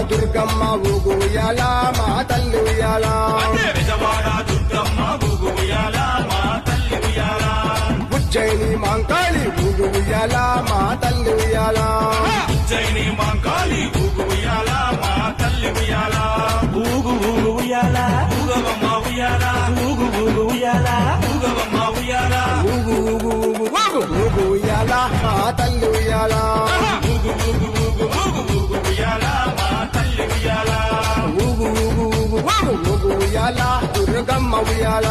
దుర్గమ్మ ఊగు ఉయ్యాల మా తల్లి ఉయ్యాల విజయవాడ దుర్గమ్మ ఊగు ఉయ్యాల మా తల్లి ఉయ్యాల ఉజ్జయిని మాంకాళి ఊగు ఉయ్యాల మా తల్లి ఉయ్యాల ఉజ్జయిని మాంకాళి ఊగు ఉయ్యాల మా తల్లి ఉయ్యాల ఊగు ఊగు ఉయ్యాల ఊగవమ్మ ఉయ్యాల ఊగు ఊగు ఉయ్యాల ఊగవమ్మ ఉయ్యాల ఊగు ఊగు ఊగు ఊగు ఊగు ఉయ్యాల మా తల్లి ఉయ్యాల ఊగు ఊగు ఊగు ఊగు ఊగు ఉయ్యాల మా తల్లి ఉయ్యాల ఊగు ఊగు ఊగు ఊగు ఊగు ఉయ్యాల దుర్గమ్మ ఉయ్యాల